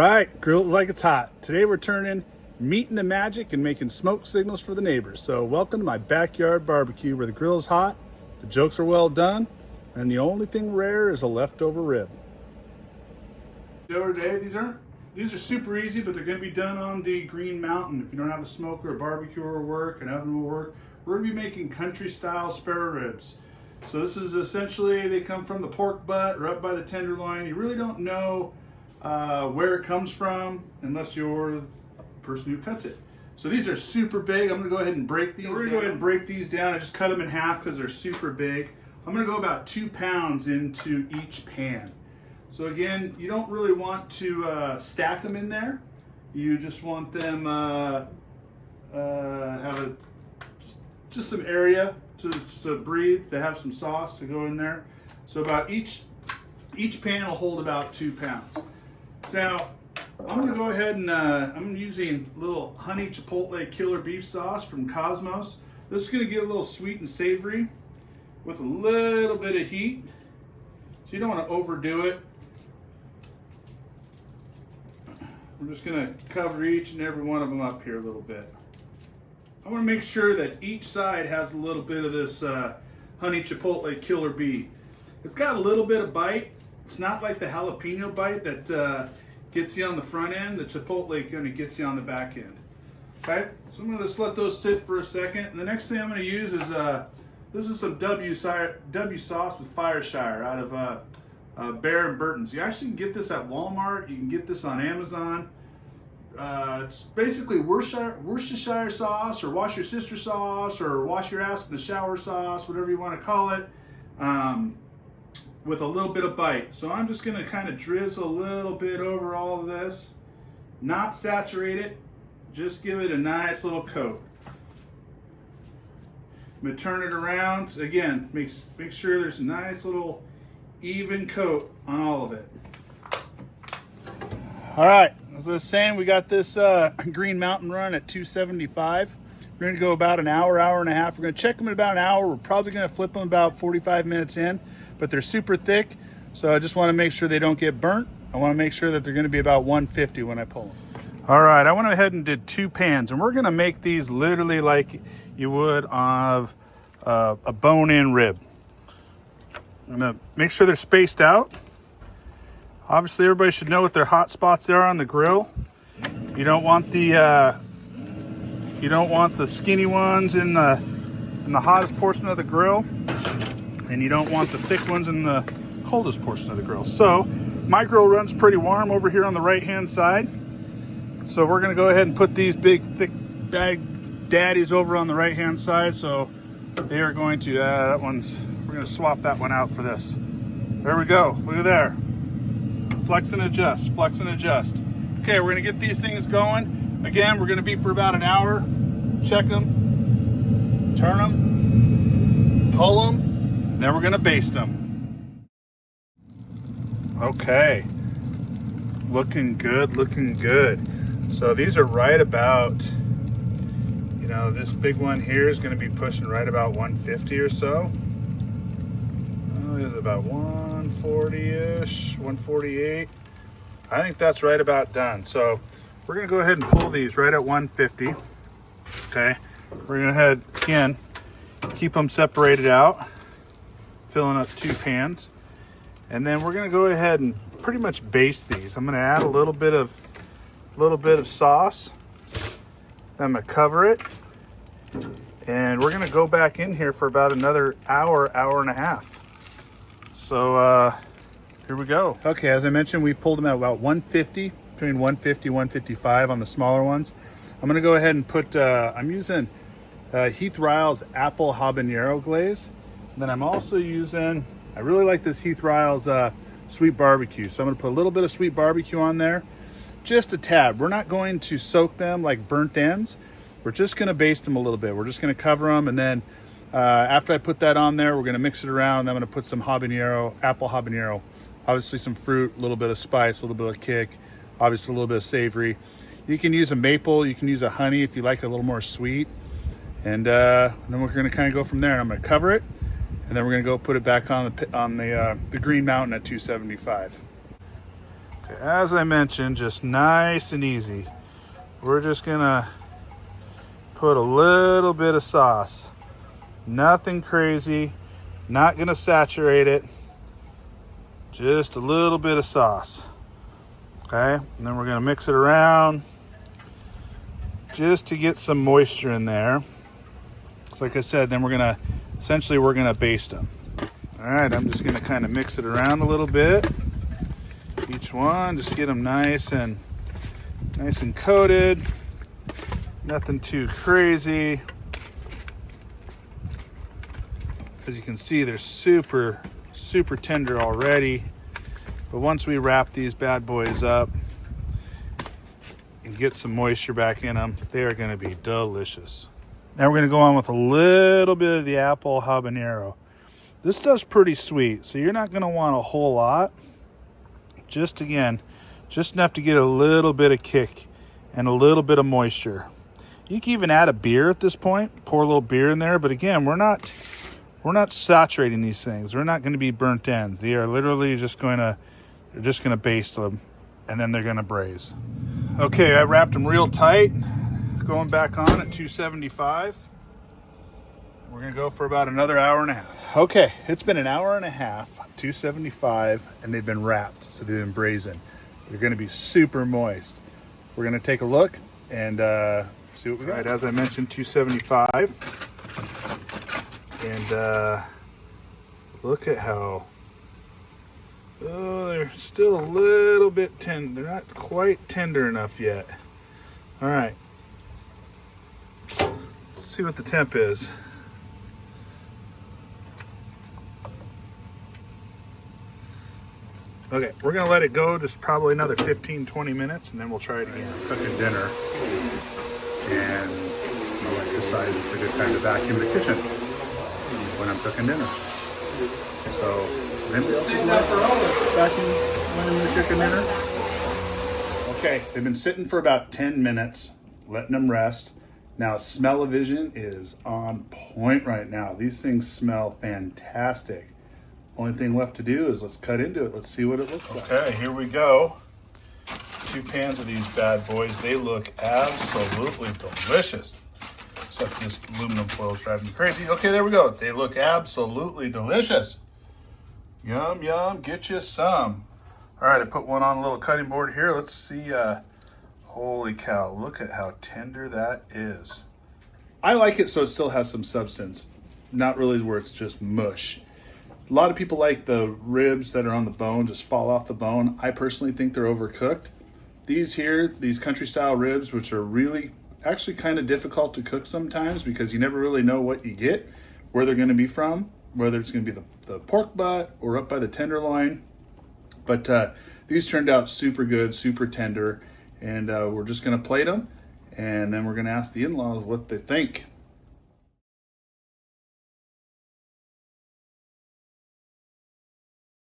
right, grilled like it's hot. Today we're turning meat into magic and making smoke signals for the neighbors. So welcome to my backyard barbecue where the grill is hot, the jokes are well done, and the only thing rare is a leftover rib. So today, these are super easy, but they're going to be done on the Green Mountain. If you don't have a smoker, a barbecue will work, an oven will work. We're going to be making country style spare ribs. So this is essentially, they come from the pork butt or up by the tenderloin. You really don't know where it comes from unless you're the person who cuts it. So these are super big. I'm gonna go ahead and break these down. We're gonna go ahead and break these down. I just cut them in half because they're super big. I'm gonna go about 2 pounds into each pan. So again, you don't really want to stack them in there. You just want them have just some area to breathe, to have some sauce to go in there. So about each pan will hold about 2 pounds. Now, I'm gonna go ahead and I'm using a little honey chipotle killer beef sauce from Cosmos. This is gonna get a little sweet and savory with a little bit of heat. So you don't wanna overdo it. We're just gonna cover each and every one of them up here a little bit. I wanna make sure that each side has a little bit of this honey chipotle killer beef. It's got a little bit of bite. It's not like the jalapeno bite that gets you on the front end. The chipotle kind of gets you on the back end. Okay, so I'm gonna just let those sit for a second. And the next thing I'm gonna use is, this is some W sauce with Fireshire out of Bear and Burton's. You actually can get this at Walmart. You can get this on Amazon. It's basically Worcestershire sauce or wash your sister sauce or wash your ass in the shower sauce, whatever you wanna call it. With a little bit of bite. So I'm just gonna kind of drizzle a little bit over all of this. Not saturate it, just give it a nice little coat. I'm gonna turn it around. Again, make sure there's a nice little even coat on all of it. All right, as I was saying, we got this Green Mountain run at 275. We're gonna go about an hour, hour and a half. We're gonna check them in about an hour. We're probably gonna flip them about 45 minutes in. But they're super thick, so I just want to make sure they don't get burnt. I want to make sure that they're going to be about 150 when I pull them. All right, I went ahead and did 2 pans, and we're going to make these literally like you would of a bone-in rib. I'm going to make sure they're spaced out. Obviously, everybody should know what their hot spots are on the grill. You don't want the skinny ones in the hottest portion of the grill. And you don't want the thick ones in the coldest portion of the grill. So my grill runs pretty warm over here on the right hand side. So we're gonna go ahead and put these big thick bag daddies over on the right hand side. So they are going to, we're gonna swap that one out for this. There we go, look at there. Flex and adjust, flex and adjust. Okay, we're gonna get these things going. Again, we're gonna be for about an hour. Check them, turn them, pull them. Then we're gonna baste them. Okay, looking good, looking good. So these are right about, this big one here is gonna be pushing right about 150 or so. This is about 140-ish, 148. I think that's right about done. So we're gonna go ahead and pull these right at 150. Okay, we're gonna head, again, keep them separated out. Filling up 2 pans, and then we're going to go ahead and pretty much baste these. I'm going to add a little bit of sauce. I'm going to cover it, and we're going to go back in here for about another hour and a half. So here we go. Okay, as I mentioned, we pulled them at about 150, between 150 and 155 on the smaller ones. I'm going to go ahead and put I'm using Heath Ryle's apple habanero glaze. And then I'm also using, I really like this Heath Ryle's sweet barbecue. So I'm gonna put a little bit of sweet barbecue on there, just a tad. We're not going to soak them like burnt ends. We're just gonna baste them a little bit. We're just gonna cover them, and then after I put that on there, we're gonna mix it around, and I'm gonna put some habanero, apple habanero, obviously some fruit, a little bit of spice, a little bit of kick, obviously a little bit of savory. You can use a maple, you can use a honey if you like a little more sweet. And then we're gonna kind of go from there, and I'm gonna cover it. And then we're gonna go put it back on the Green Mountain at 275. Okay, as I mentioned, just nice and easy. We're just gonna put a little bit of sauce. Nothing crazy, not gonna saturate it. Just a little bit of sauce. Okay, and then we're gonna mix it around just to get some moisture in there. So like I said, then we're gonna baste them. All right, I'm just gonna kind of mix it around a little bit. Each one, just get them nice and coated. Nothing too crazy. As you can see, they're super tender already. But once we wrap these bad boys up and get some moisture back in them, they are gonna be delicious. Now we're gonna go on with a little bit of the apple habanero. This stuff's pretty sweet, so you're not gonna want a whole lot. Just enough to get a little bit of kick and a little bit of moisture. You can even add a beer at this point, pour a little beer in there, but again, we're not saturating these things. We're not going to be burnt ends. They are literally just going to baste them, and then they're going to braise. Okay, I wrapped them real tight. Going back on at 275. We're going to go for about another hour and a half. Okay, it's been an hour and a half, 275, and they've been wrapped, so they've been braising. They're going to be super moist. We're going to take a look and see what we got. All right, as I mentioned, 275. And look at how, they're still a little bit tender. They're not quite tender enough yet. All right, let's see what the temp is. Okay, we're gonna let it go just probably another 15-20 minutes, and then we'll try it again. Cooking dinner, and my wife decides it's a good time to vacuum the kitchen when I'm cooking dinner. So, anybody else vacuum when you're cooking dinner? Okay, they've been sitting for about 10 minutes, letting them rest. Now, smell-o-vision is on point right now. These things smell fantastic. Only thing left to do is let's cut into it. Let's see what it looks like. Okay, here we go. 2 pans of these bad boys. They look absolutely delicious. Except this aluminum foil is driving me crazy. Okay, there we go. They look absolutely delicious. Yum, yum, get you some. All right, I put one on a little cutting board here. Let's see. Holy cow, look at how tender that is. I like it so it still has some substance. Not really where it's just mush. A lot of people like the ribs that are on the bone just fall off the bone. I personally think they're overcooked. These here, these country style ribs, which are really actually kind of difficult to cook sometimes because you never really know what you get, where they're going to be from, whether it's going to be the pork butt or up by the tenderloin. But these turned out super good, super tender, and we're just going to plate them, and then we're going to ask the in-laws what they think.